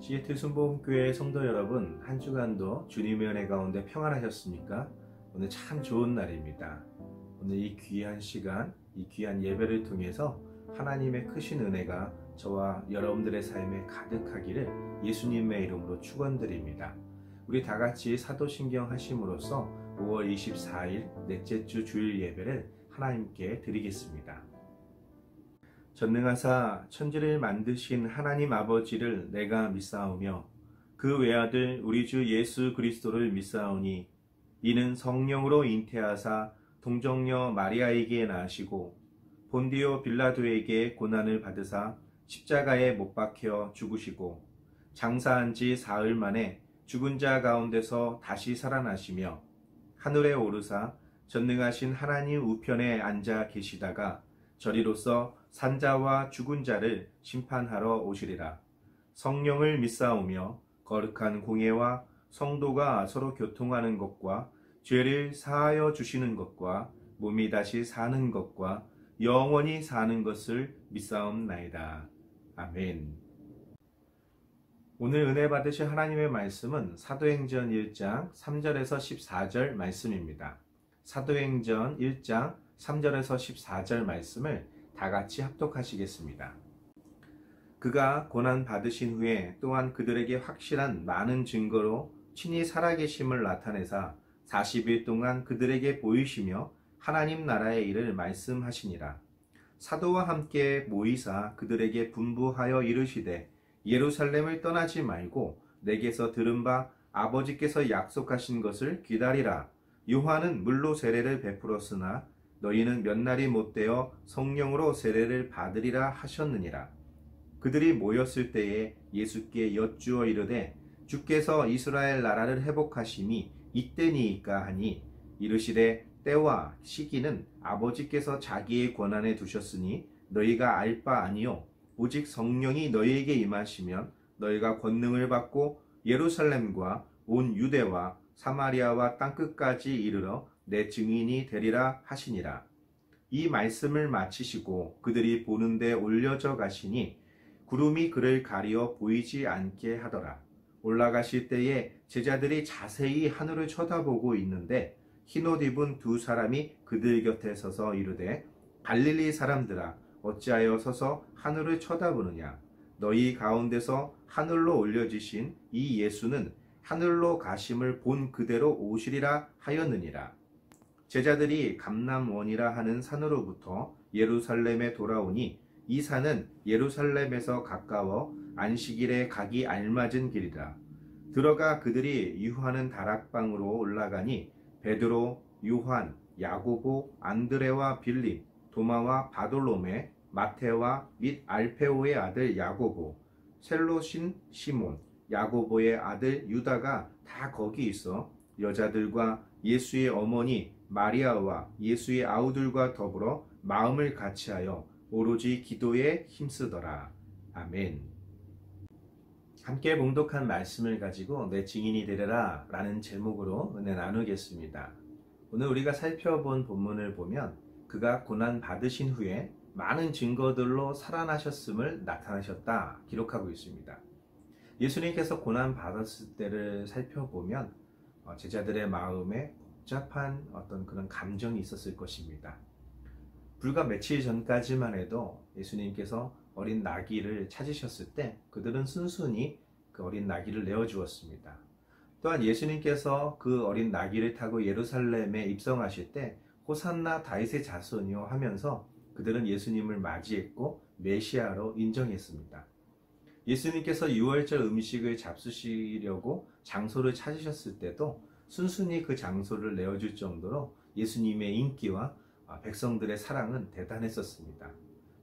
시애틀 순복음교회 성도 여러분, 한 주간도 주님의 은혜 가운데 평안하셨습니까? 오늘 참 좋은 날입니다. 오늘 이 귀한 시간, 이 귀한 예배를 통해서 하나님의 크신 은혜가 저와 여러분들의 삶에 가득하기를 예수님의 이름으로 축원드립니다. 우리 다 같이 사도신경 하심으로써 5월 24일 넷째 주 주일 예배를 하나님께 드리겠습니다. 전능하사 천지를 만드신 하나님 아버지를 내가 믿사오며 그 외아들 우리 주 예수 그리스도를 믿사오니 이는 성령으로 잉태하사 동정녀 마리아에게 나시고 본디오 빌라도에게 고난을 받으사 십자가에 못 박혀 죽으시고 장사한 지 사흘 만에 죽은 자 가운데서 다시 살아나시며 하늘에 오르사 전능하신 하나님 우편에 앉아 계시다가 저리로서 산자와 죽은 자를 심판하러 오시리라. 성령을 믿사오며 거룩한 공예와 성도가 서로 교통하는 것과 죄를 사하여 주시는 것과 몸이 다시 사는 것과 영원히 사는 것을 믿사옵나이다. 아멘. 오늘 은혜 받으실 하나님의 말씀은 사도행전 1장 3절에서 14절 말씀입니다. 사도행전 1장 3절에서 14절 말씀을 다 같이 합독하시겠습니다. 그가 고난 받으신 후에 또한 그들에게 확실한 많은 증거로 친히 살아계심을 나타내사 40일 동안 그들에게 보이시며 하나님 나라의 일을 말씀하시니라. 사도와 함께 모이사 그들에게 분부하여 이르시되 예루살렘을 떠나지 말고 내게서 들은 바 아버지께서 약속하신 것을 기다리라. 요한은 물로 세례를 베풀었으나 너희는 몇 날이 못되어 성령으로 세례를 받으리라 하셨느니라. 그들이 모였을 때에 예수께 여쭈어 이르되 주께서 이스라엘 나라를 회복하심이 이때니이까 하니 이르시되 때와 시기는 아버지께서 자기의 권한에 두셨으니 너희가 알 바 아니요 오직 성령이 너희에게 임하시면 너희가 권능을 받고 예루살렘과 온 유대와 사마리아와 땅끝까지 이르러 내 증인이 되리라 하시니라. 이 말씀을 마치시고 그들이 보는 데 올려져 가시니 구름이 그를 가리어 보이지 않게 하더라. 올라가실 때에 제자들이 자세히 하늘을 쳐다보고 있는데 흰옷 입은 두 사람이 그들 곁에 서서 이르되 갈릴리 사람들아 어찌하여 서서 하늘을 쳐다보느냐. 너희 가운데서 하늘로 올려지신 이 예수는 하늘로 가심을 본 그대로 오시리라 하였느니라. 제자들이 감람원이라 하는 산으로부터 예루살렘에 돌아오니 이 산은 예루살렘에서 가까워 안식일에 가기 알맞은 길이라. 들어가 그들이 유하는 다락방으로 올라가니 베드로, 요한, 야고보, 안드레와 빌립, 도마와 바돌로메, 마테와 및 알페오의 아들 야고보, 셀로신 시몬, 야고보의 아들 유다가 다 거기 있어 여자들과 예수의 어머니 마리아와 예수의 아우들과 더불어 마음을 같이하여 오로지 기도에 힘쓰더라. 아멘. 함께 봉독한 말씀을 가지고 내 증인이 되리라 라는 제목으로 은혜 나누겠습니다. 오늘 우리가 살펴본 본문을 보면 그가 고난 받으신 후에 많은 증거들로 살아나셨음을 나타나셨다 기록하고 있습니다. 예수님께서 고난 받았을 때를 살펴보면 제자들의 마음에 복잡한 어떤 그런 감정이 있었을 것입니다. 불과 며칠 전까지만 해도 예수님께서 어린 나귀를 찾으셨을 때 그들은 순순히 그 어린 나귀를 내어주었습니다. 또한 예수님께서 그 어린 나귀를 타고 예루살렘에 입성하실 때 호산나 다윗의 자손이요 하면서 그들은 예수님을 맞이했고 메시아로 인정했습니다. 예수님께서 유월절 음식을 잡수시려고 장소를 찾으셨을 때도 순순히 그 장소를 내어줄 정도로 예수님의 인기와 백성들의 사랑은 대단했었습니다.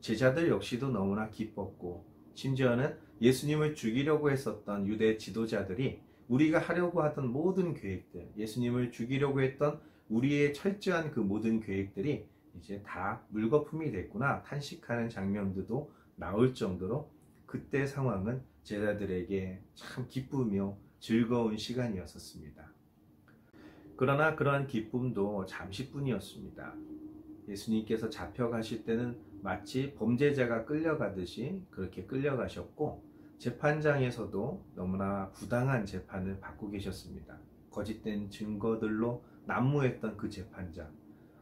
제자들 역시도 너무나 기뻤고 심지어는 예수님을 죽이려고 했었던 유대 지도자들이 우리가 하려고 하던 모든 계획들, 예수님을 죽이려고 했던 우리의 철저한 그 모든 계획들이 이제 다 물거품이 됐구나 탄식하는 장면들도 나올 정도로 그때 상황은 제자들에게 참 기쁘며 즐거운 시간이었었습니다. 그러나 그러한 기쁨도 잠시뿐이었습니다. 예수님께서 잡혀가실 때는 마치 범죄자가 끌려가듯이 그렇게 끌려가셨고 재판장에서도 너무나 부당한 재판을 받고 계셨습니다. 거짓된 증거들로 난무했던 그 재판장,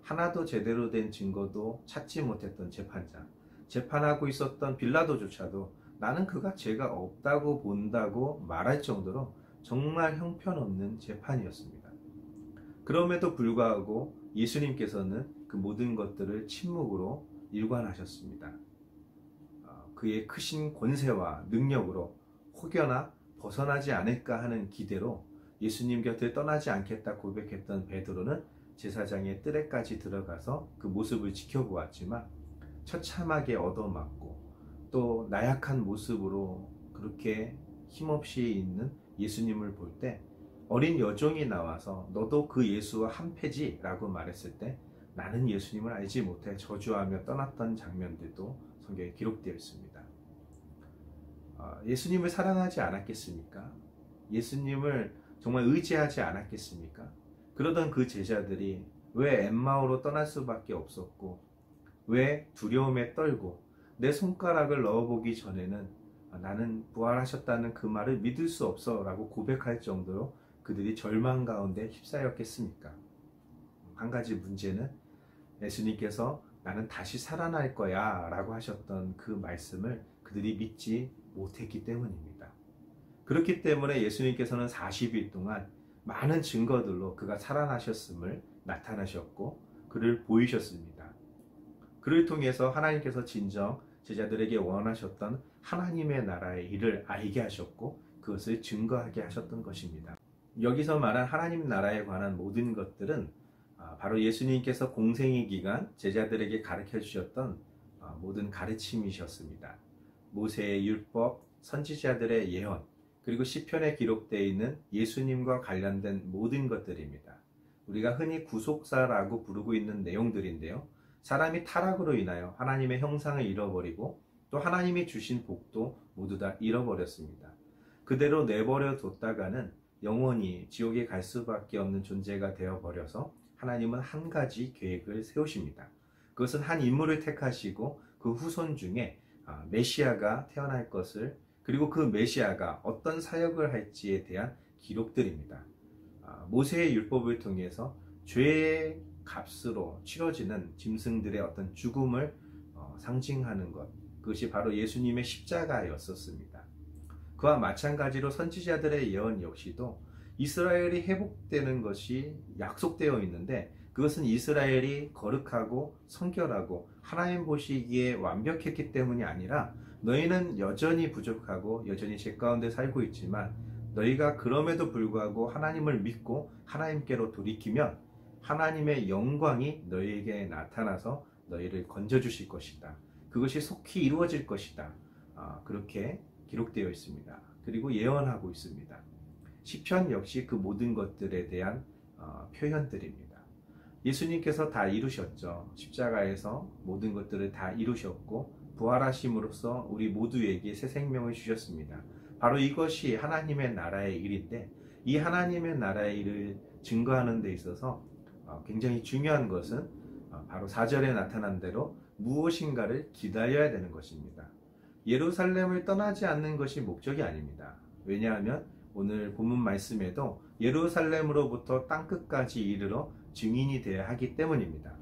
하나도 제대로 된 증거도 찾지 못했던 재판장, 재판하고 있었던 빌라도조차도 나는 그가 죄가 없다고 본다고 말할 정도로 정말 형편없는 재판이었습니다. 그럼에도 불구하고 예수님께서는 그 모든 것들을 침묵으로 일관하셨습니다. 그의 크신 권세와 능력으로 혹여나 벗어나지 않을까 하는 기대로 예수님 곁을 떠나지 않겠다 고백했던 베드로는 제사장의 뜰에까지 들어가서 그 모습을 지켜보았지만 처참하게 얻어맞고 또 나약한 모습으로 그렇게 힘없이 있는 예수님을 볼 때 어린 여종이 나와서 너도 그 예수와 한패지 라고 말했을 때 나는 예수님을 알지 못해 저주하며 떠났던 장면들도 성경에 기록되어 있습니다. 예수님을 사랑하지 않았겠습니까? 예수님을 정말 의지하지 않았겠습니까? 그러던 그 제자들이 왜 엠마오로 떠날 수밖에 없었고 왜 두려움에 떨고 내 손가락을 넣어보기 전에는 나는 부활하셨다는 그 말을 믿을 수 없어 라고 고백할 정도로 그들이 절망 가운데 휩싸였겠습니까? 한 가지 문제는 예수님께서 나는 다시 살아날 거야 라고 하셨던 그 말씀을 그들이 믿지 못했기 때문입니다. 그렇기 때문에 예수님께서는 40일 동안 많은 증거들로 그가 살아나셨음을 나타나셨고 그를 보이셨습니다. 그를 통해서 하나님께서 진정 제자들에게 원하셨던 하나님의 나라의 일을 알게 하셨고 그것을 증거하게 하셨던 것입니다. 여기서 말한 하나님 나라에 관한 모든 것들은 바로 예수님께서 공생의 기간 제자들에게 가르쳐 주셨던 모든 가르침이셨습니다. 모세의 율법, 선지자들의 예언, 그리고 시편에 기록되어 있는 예수님과 관련된 모든 것들입니다. 우리가 흔히 구속사라고 부르고 있는 내용들인데요. 사람이 타락으로 인하여 하나님의 형상을 잃어버리고 또 하나님이 주신 복도 모두 다 잃어버렸습니다. 그대로 내버려 뒀다가는 영원히 지옥에 갈 수밖에 없는 존재가 되어버려서 하나님은 한 가지 계획을 세우십니다. 그것은 한 인물을 택하시고 그 후손 중에 메시아가 태어날 것을 그리고 그 메시아가 어떤 사역을 할지에 대한 기록들입니다. 모세의 율법을 통해서 죄의 값으로 치러지는 짐승들의 어떤 죽음을 상징하는 것, 그것이 바로 예수님의 십자가였었습니다. 그와 마찬가지로 선지자들의 예언 역시도 이스라엘이 회복되는 것이 약속되어 있는데 그것은 이스라엘이 거룩하고 성결하고 하나님 보시기에 완벽했기 때문이 아니라 너희는 여전히 부족하고 여전히 죄 가운데 살고 있지만 너희가 그럼에도 불구하고 하나님을 믿고 하나님께로 돌이키면 하나님의 영광이 너희에게 나타나서 너희를 건져주실 것이다. 그것이 속히 이루어질 것이다. 그렇게 기록되어 있습니다. 그리고 예언하고 있습니다. 시편 역시 그 모든 것들에 대한 표현들입니다. 예수님께서 다 이루셨죠. 십자가에서 모든 것들을 다 이루셨고 부활하심으로써 우리 모두에게 새 생명을 주셨습니다. 바로 이것이 하나님의 나라의 일인데 이 하나님의 나라의 일을 증거하는 데 있어서 굉장히 중요한 것은 바로 4절에 나타난 대로 무엇인가를 기다려야 되는 것입니다. 예루살렘을 떠나지 않는 것이 목적이 아닙니다. 왜냐하면 오늘 본문 말씀에도 예루살렘으로부터 땅끝까지 이르러 증인이 되어야 하기 때문입니다.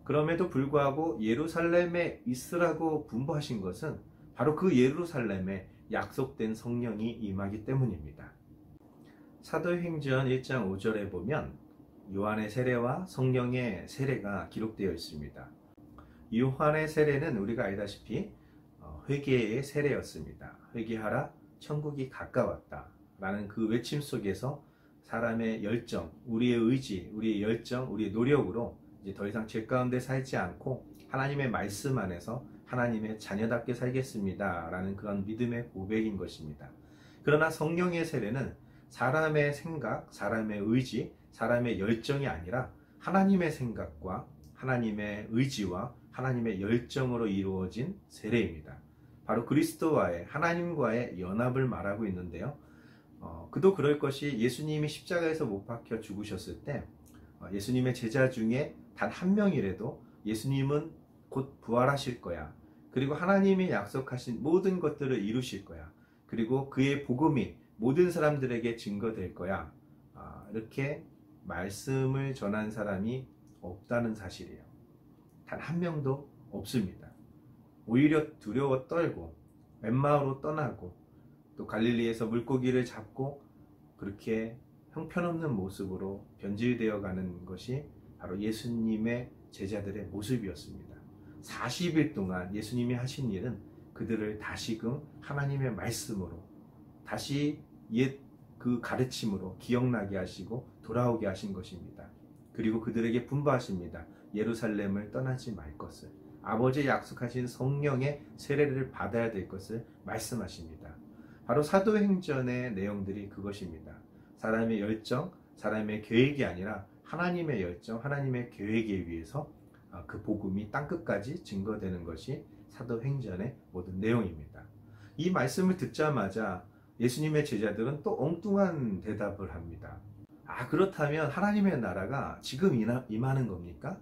그럼에도 불구하고 예루살렘에 있으라고 분부하신 것은 바로 그 예루살렘에 약속된 성령이 임하기 때문입니다. 사도행전 1장 5절에 보면 요한의 세례와 성령의 세례가 기록되어 있습니다. 요한의 세례는 우리가 알다시피 회개의 세례였습니다. 회개하라, 천국이 가까웠다 라는 그 외침 속에서 사람의 열정, 우리의 의지, 우리의 열정, 우리의 노력으로 이제 더 이상 죄 가운데 살지 않고 하나님의 말씀 안에서 하나님의 자녀답게 살겠습니다 라는 그런 믿음의 고백인 것입니다. 그러나 성령의 세례는 사람의 생각, 사람의 의지, 사람의 열정이 아니라 하나님의 생각과 하나님의 의지와 하나님의 열정으로 이루어진 세례입니다. 바로 그리스도와의 하나님과의 연합을 말하고 있는데요. 그도 그럴 것이 예수님이 십자가에서 못 박혀 죽으셨을 때 예수님의 제자 중에 단 한 명이라도 예수님은 곧 부활하실 거야. 그리고 하나님이 약속하신 모든 것들을 이루실 거야. 그리고 그의 복음이 모든 사람들에게 증거될 거야. 이렇게 말씀을 전한 사람이 없다는 사실이에요. 단 한 명도 없습니다. 오히려 두려워 떨고 엠마오로 떠나고 또 갈릴리에서 물고기를 잡고 그렇게 형편없는 모습으로 변질되어 가는 것이 바로 예수님의 제자들의 모습이었습니다. 40일 동안 예수님이 하신 일은 그들을 다시금 하나님의 말씀으로 다시 옛 그 가르침으로 기억나게 하시고 돌아오게 하신 것입니다. 그리고 그들에게 분부하십니다. 예루살렘을 떠나지 말 것을, 아버지의 약속하신 성령의 세례를 받아야 될 것을 말씀하십니다. 바로 사도행전의 내용들이 그것입니다. 사람의 열정, 사람의 계획이 아니라 하나님의 열정, 하나님의 계획에 의해서 그 복음이 땅끝까지 증거되는 것이 사도행전의 모든 내용입니다. 이 말씀을 듣자마자 예수님의 제자들은 또 엉뚱한 대답을 합니다. 그렇다면 하나님의 나라가 지금 임하는 겁니까?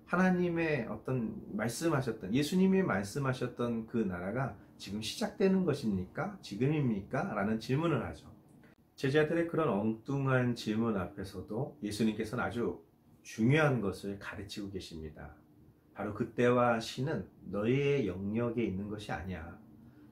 하나님의 어떤 말씀하셨던, 예수님이 말씀하셨던 그 나라가 지금 시작되는 것입니까? 지금입니까? 라는 질문을 하죠. 제자들의 그런 엉뚱한 질문 앞에서도 예수님께서는 아주 중요한 것을 가르치고 계십니다. 바로 그때와 시는 너희의 영역에 있는 것이 아니야.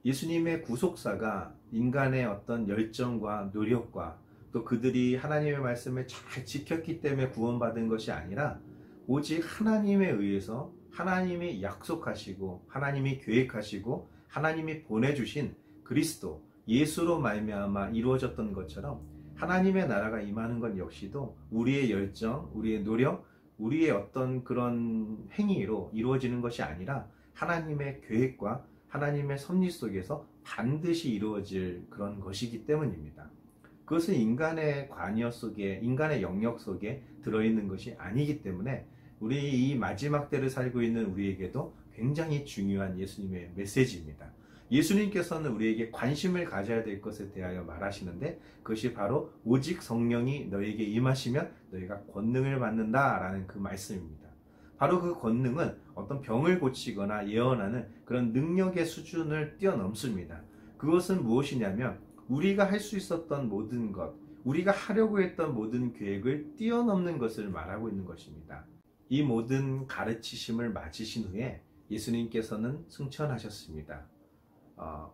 예수님의 구속사가 인간의 어떤 열정과 노력과 또 그들이 하나님의 말씀을 잘 지켰기 때문에 구원받은 것이 아니라 오직 하나님에 의해서 하나님이 약속하시고 하나님이 계획하시고 하나님이 보내주신 그리스도 예수로 말미암아 이루어졌던 것처럼 하나님의 나라가 임하는 것 역시도 우리의 열정, 우리의 노력, 우리의 어떤 그런 행위로 이루어지는 것이 아니라 하나님의 계획과 하나님의 섭리 속에서 반드시 이루어질 그런 것이기 때문입니다. 그것은 인간의 관여 속에, 인간의 영역 속에 들어있는 것이 아니기 때문에 우리 이 마지막 때를 살고 있는 우리에게도 굉장히 중요한 예수님의 메시지입니다. 예수님께서는 우리에게 관심을 가져야 될 것에 대하여 말하시는데 그것이 바로 오직 성령이 너에게 임하시면 너희가 권능을 받는다라는 그 말씀입니다. 바로 그 권능은 어떤 병을 고치거나 예언하는 그런 능력의 수준을 뛰어넘습니다. 그것은 무엇이냐면 우리가 할 수 있었던 모든 것, 우리가 하려고 했던 모든 계획을 뛰어넘는 것을 말하고 있는 것입니다. 이 모든 가르치심을 마치신 후에 예수님께서는 승천하셨습니다.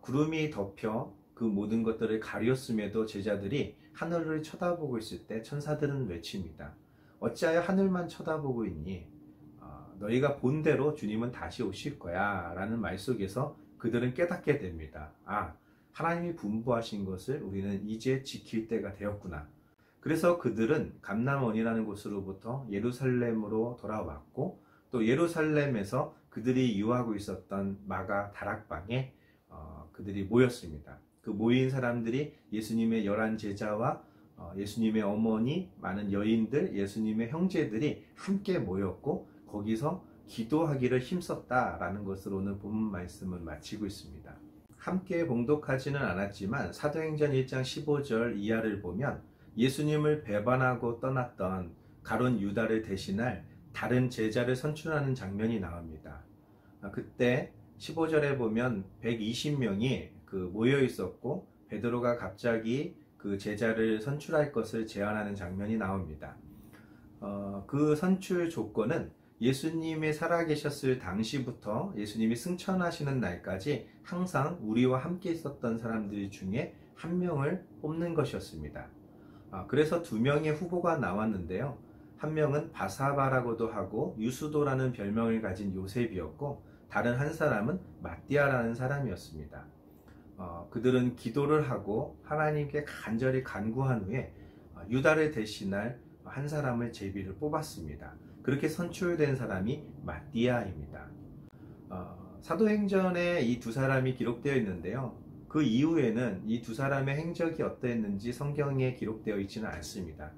구름이 덮여 그 모든 것들을 가렸음에도 제자들이 하늘을 쳐다보고 있을 때 천사들은 외칩니다. 어찌하여 하늘만 쳐다보고 있니? 너희가 본 대로 주님은 다시 오실 거야 라는 말 속에서 그들은 깨닫게 됩니다. 하나님이 분부하신 것을 우리는 이제 지킬 때가 되었구나. 그래서 그들은 감람원이라는 곳으로부터 예루살렘으로 돌아왔고 또 예루살렘에서 그들이 유하고 있었던 마가 다락방에 그들이 모였습니다. 그 모인 사람들이 예수님의 11 제자와 예수님의 어머니, 많은 여인들, 예수님의 형제들이 함께 모였고 거기서 기도하기를 힘썼다라는 것으로 오늘 본문 말씀은 마치고 있습니다. 함께 봉독하지는 않았지만 사도행전 1장 15절 이하를 보면 예수님을 배반하고 떠났던 가룟 유다를 대신할 다른 제자를 선출하는 장면이 나옵니다. 그때 15절에 보면 120명이 모여 있었고 베드로가 갑자기 그 제자를 선출할 것을 제안하는 장면이 나옵니다. 그 선출 조건은 예수님이 살아계셨을 당시부터 예수님이 승천하시는 날까지 항상 우리와 함께 있었던 사람들 중에 한 명을 뽑는 것이었습니다. 그래서 두 명의 후보가 나왔는데요. 한 명은 바사바라고도 하고 유수도라는 별명을 가진 요셉이었고 다른 한 사람은 마띠아라는 사람이었습니다. 그들은 기도를 하고 하나님께 간절히 간구한 후에 유다를 대신할 한 사람을 제비를 뽑았습니다. 그렇게 선출된 사람이 마띠아입니다. 사도행전에 이 두 사람이 기록되어 있는데요. 그 이후에는 이 두 사람의 행적이 어땠는지 성경에 기록되어 있지는 않습니다.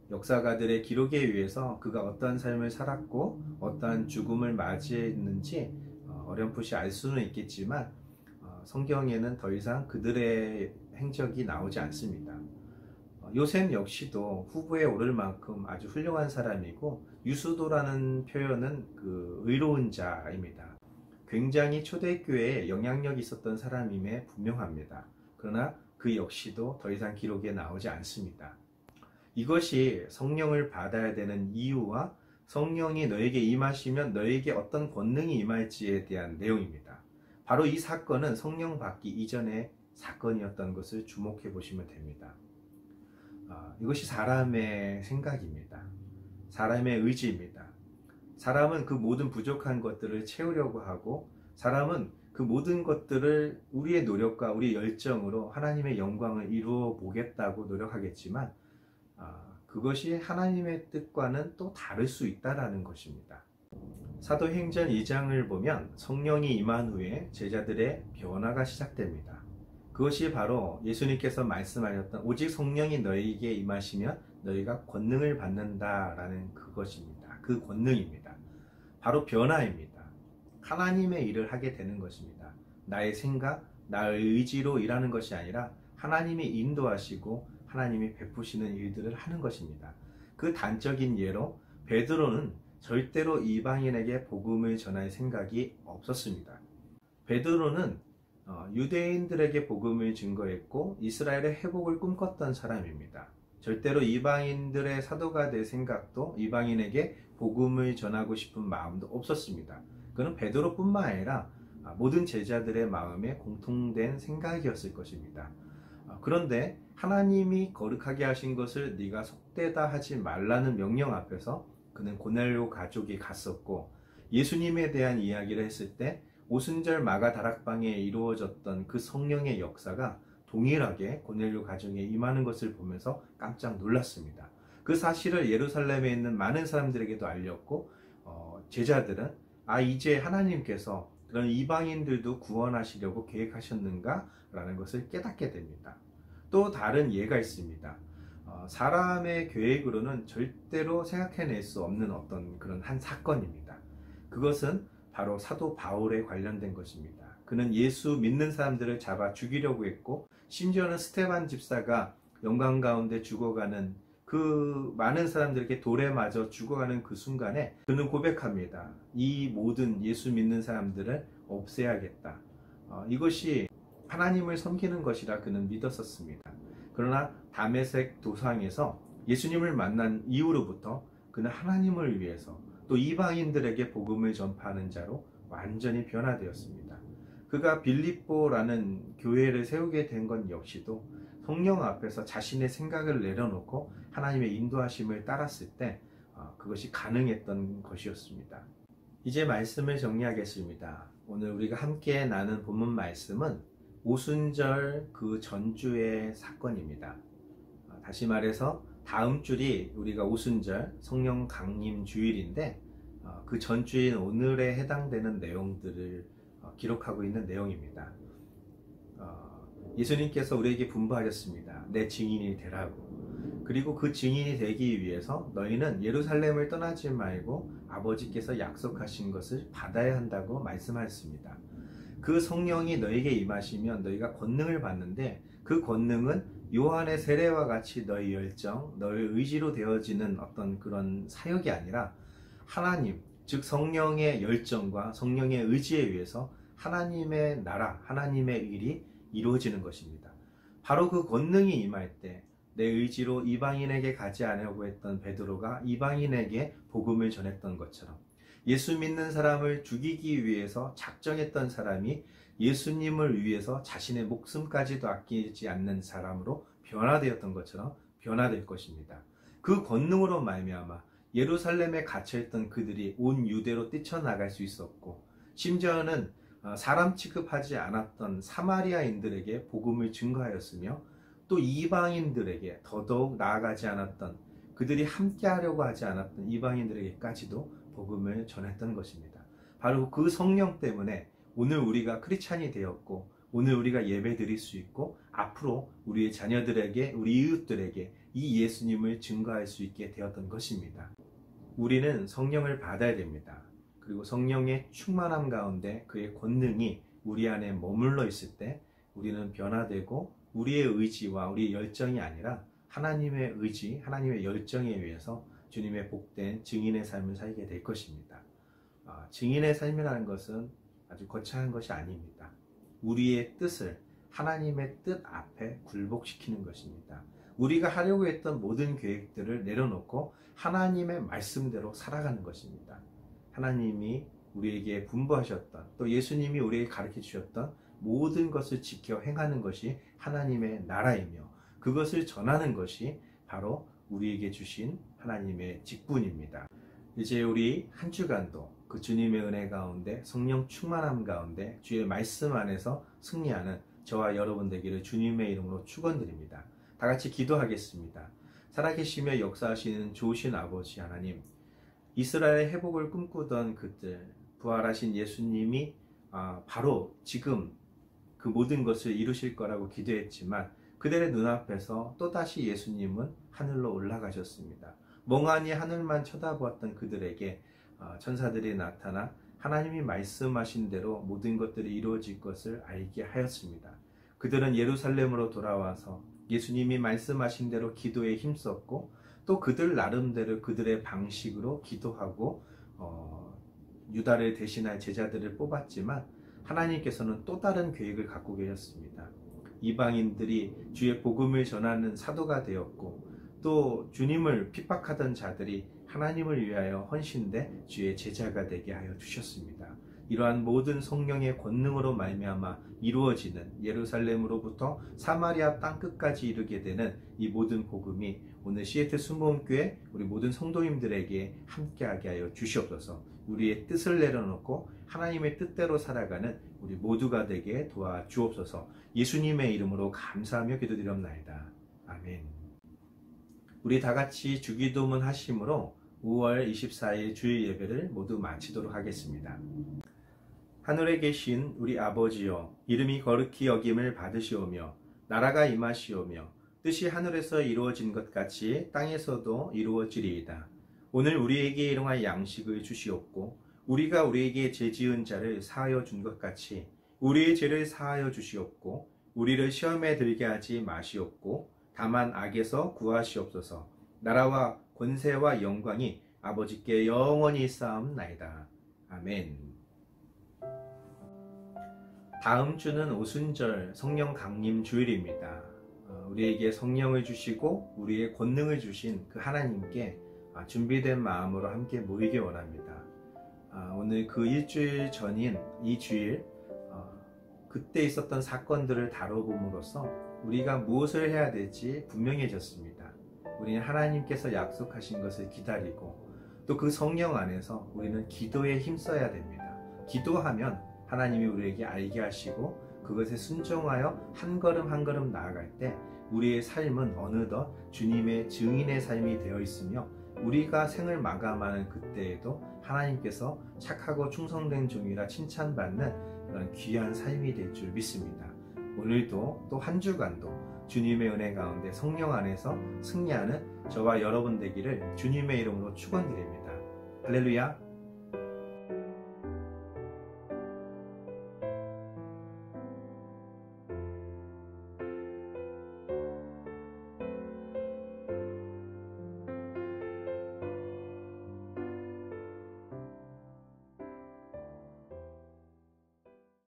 역사가들의 기록에 의해서 그가 어떠한 삶을 살았고 어떠한 죽음을 맞이했는지 어렴풋이 알 수는 있겠지만 성경에는 더 이상 그들의 행적이 나오지 않습니다. 요셉 역시도 후보에 오를 만큼 아주 훌륭한 사람이고 유수도라는 표현은 의로운 자입니다. 굉장히 초대교회에 영향력이 있었던 사람임에 분명합니다. 그러나 그 역시도 더 이상 기록에 나오지 않습니다. 이것이 성령을 받아야 되는 이유와 성령이 너에게 임하시면 너에게 어떤 권능이 임할지에 대한 내용입니다. 바로 이 사건은 성령 받기 이전의 사건이었던 것을 주목해 보시면 됩니다. 이것이 사람의 생각입니다. 사람의 의지입니다. 사람은 그 모든 부족한 것들을 채우려고 하고, 사람은 그 모든 것들을 우리의 노력과 우리의 열정으로 하나님의 영광을 이루어 보겠다고 노력하겠지만, 그것이 하나님의 뜻과는 또 다를 수 있다는 것입니다. 사도행전 2장을 보면 성령이 임한 후에 제자들의 변화가 시작됩니다. 그것이 바로 예수님께서 말씀하셨던 오직 성령이 너희에게 임하시면 너희가 권능을 받는다라는 그것입니다. 그 권능입니다. 바로 변화입니다. 하나님의 일을 하게 되는 것입니다. 나의 생각, 나의 의지로 일하는 것이 아니라 하나님이 인도하시고 하나님이 베푸시는 일들을 하는 것입니다. 그 단적인 예로 베드로는 절대로 이방인에게 복음을 전할 생각이 없었습니다. 베드로는 유대인들에게 복음을 증거했고 이스라엘의 회복을 꿈꿨던 사람입니다. 절대로 이방인들의 사도가 될 생각도, 이방인에게 복음을 전하고 싶은 마음도 없었습니다. 그는 베드로뿐만 아니라 모든 제자들의 마음에 공통된 생각이었을 것입니다. 그런데 하나님이 거룩하게 하신 것을 네가 속되다 하지 말라는 명령 앞에서 그는 고넬료 가족이 갔었고, 예수님에 대한 이야기를 했을 때 오순절 마가 다락방에 이루어졌던 그 성령의 역사가 동일하게 고넬료 가정에 임하는 것을 보면서 깜짝 놀랐습니다. 그 사실을 예루살렘에 있는 많은 사람들에게도 알렸고, 제자들은 이제 하나님께서 그런 이방인들도 구원하시려고 계획하셨는가? 라는 것을 깨닫게 됩니다. 또 다른 예가 있습니다. 사람의 계획으로는 절대로 생각해낼 수 없는 어떤 그런 한 사건입니다. 그것은 바로 사도 바울에 관련된 것입니다. 그는 예수 믿는 사람들을 잡아 죽이려고 했고, 심지어는 스데반 집사가 영광 가운데 죽어가는 그 많은 사람들에게 돌에 맞아 죽어가는 그 순간에 그는 고백합니다. 이 모든 예수 믿는 사람들을 없애야겠다. 이것이 하나님을 섬기는 것이라 그는 믿었었습니다. 그러나 다메섹 도상에서 예수님을 만난 이후로부터 그는 하나님을 위해서 또 이방인들에게 복음을 전파하는 자로 완전히 변화되었습니다. 그가 빌립보라는 교회를 세우게 된 것 역시도 성령 앞에서 자신의 생각을 내려놓고 하나님의 인도하심을 따랐을 때 그것이 가능했던 것이었습니다. 이제 말씀을 정리하겠습니다. 오늘 우리가 함께 나눈 본문 말씀은 오순절 그 전주의 사건입니다. 다시 말해서 다음 주일이 우리가 오순절 성령 강림 주일인데, 그 전주인 오늘에 해당되는 내용들을 기록하고 있는 내용입니다. 예수님께서 우리에게 분부하셨습니다. 내 증인이 되라고. 그리고 그 증인이 되기 위해서 너희는 예루살렘을 떠나지 말고 아버지께서 약속하신 것을 받아야 한다고 말씀하셨습니다. 그 성령이 너에게 임하시면 너희가 권능을 받는데, 그 권능은 요한의 세례와 같이 너의 열정, 너의 의지로 되어지는 어떤 그런 사역이 아니라 하나님, 즉 성령의 열정과 성령의 의지에 의해서 하나님의 나라, 하나님의 일이 이루어지는 것입니다. 바로 그 권능이 임할 때 내 의지로 이방인에게 가지 않으려고 했던 베드로가 이방인에게 복음을 전했던 것처럼, 예수 믿는 사람을 죽이기 위해서 작정했던 사람이 예수님을 위해서 자신의 목숨까지도 아끼지 않는 사람으로 변화되었던 것처럼 변화될 것입니다. 그 권능으로 말미암아 예루살렘에 갇혀있던 그들이 온 유대로 뛰쳐나갈 수 있었고, 심지어는 사람 취급하지 않았던 사마리아인들에게 복음을 증거하였으며, 또 이방인들에게 더더욱 나아가지 않았던, 그들이 함께하려고 하지 않았던 이방인들에게까지도 복음을 전했던 것입니다. 바로 그 성령 때문에 오늘 우리가 크리스찬이 되었고, 오늘 우리가 예배 드릴 수 있고, 앞으로 우리의 자녀들에게, 우리 이웃들에게 이 예수님을 증거할 수 있게 되었던 것입니다. 우리는 성령을 받아야 됩니다. 그리고 성령의 충만함 가운데 그의 권능이 우리 안에 머물러 있을 때 우리는 변화되고, 우리의 의지와 우리의 열정이 아니라 하나님의 의지, 하나님의 열정에 의해서 주님의 복된 증인의 삶을 살게 될 것입니다. 증인의 삶이라는 것은 아주 거창한 것이 아닙니다. 우리의 뜻을 하나님의 뜻 앞에 굴복시키는 것입니다. 우리가 하려고 했던 모든 계획들을 내려놓고 하나님의 말씀대로 살아가는 것입니다. 하나님이 우리에게 분부하셨던, 또 예수님이 우리에게 가르쳐 주셨던 모든 것을 지켜 행하는 것이 하나님의 나라이며, 그것을 전하는 것이 바로 우리에게 주신 하나님의 직분입니다. 이제 우리 한 주간도 그 주님의 은혜 가운데, 성령 충만함 가운데 주의 말씀 안에서 승리하는 저와 여러분 되기를 주님의 이름으로 축원드립니다. 다 같이 기도하겠습니다. 살아계시며 역사하시는 좋으신 아버지 하나님, 이스라엘의 회복을 꿈꾸던 그들, 부활하신 예수님이 바로 지금 그 모든 것을 이루실 거라고 기도했지만 그들의 눈앞에서 또다시 예수님은 하늘로 올라가셨습니다. 멍하니 하늘만 쳐다보았던 그들에게 천사들이 나타나 하나님이 말씀하신 대로 모든 것들이 이루어질 것을 알게 하였습니다. 그들은 예루살렘으로 돌아와서 예수님이 말씀하신 대로 기도에 힘썼고, 또 그들 나름대로 그들의 방식으로 기도하고 유다를 대신할 제자들을 뽑았지만 하나님께서는 또 다른 계획을 갖고 계셨습니다. 이방인들이 주의 복음을 전하는 사도가 되었고, 또 주님을 핍박하던 자들이 하나님을 위하여 헌신돼 주의 제자가 되게 하여 주셨습니다. 이러한 모든 성령의 권능으로 말미암아 이루어지는 예루살렘으로부터 사마리아 땅끝까지 이르게 되는 이 모든 복음이 오늘 시애틀 순복음교회 우리 모든 성도님들에게 함께하게 하여 주시옵소서. 우리의 뜻을 내려놓고 하나님의 뜻대로 살아가는 우리 모두가 되게 도와주옵소서. 예수님의 이름으로 감사하며 기도드립나이다. 아멘. 우리 다 같이 주기도문 하심으로 5월 24일 주일 예배를 모두 마치도록 하겠습니다. 하늘에 계신 우리 아버지여, 이름이 거룩히 여김을 받으시오며 나라가 임하시오며 뜻이 하늘에서 이루어진 것 같이 땅에서도 이루어지리이다. 오늘 우리에게 일용할 양식을 주시옵고, 우리가 우리에게 죄지은 자를 사하여 준 것 같이 우리의 죄를 사하여 주시옵고, 우리를 시험에 들게 하지 마시옵고 다만 악에서 구하시옵소서. 나라와 권세와 영광이 아버지께 영원히 쌓옵나이다. 아멘. 다음 주는 오순절 성령 강림 주일입니다. 우리에게 성령을 주시고 우리의 권능을 주신 그 하나님께 준비된 마음으로 함께 모이기 원합니다. 오늘 그 일주일 전인 이 주일, 그때 있었던 사건들을 다뤄봄으로써 우리가 무엇을 해야 될지 분명해졌습니다. 우리는 하나님께서 약속하신 것을 기다리고, 또 그 성령 안에서 우리는 기도에 힘써야 됩니다. 기도하면 하나님이 우리에게 알게 하시고 그것에 순종하여 한 걸음 한 걸음 나아갈 때 우리의 삶은 어느덧 주님의 증인의 삶이 되어 있으며, 우리가 생을 마감하는 그때에도 하나님께서 착하고 충성된 종이라 칭찬받는 그런 귀한 삶이 될 줄 믿습니다. 오늘도 또 한 주간도 주님의 은혜 가운데 성령 안에서 승리하는 저와 여러분 되기를 주님의 이름으로 축원드립니다. 할렐루야.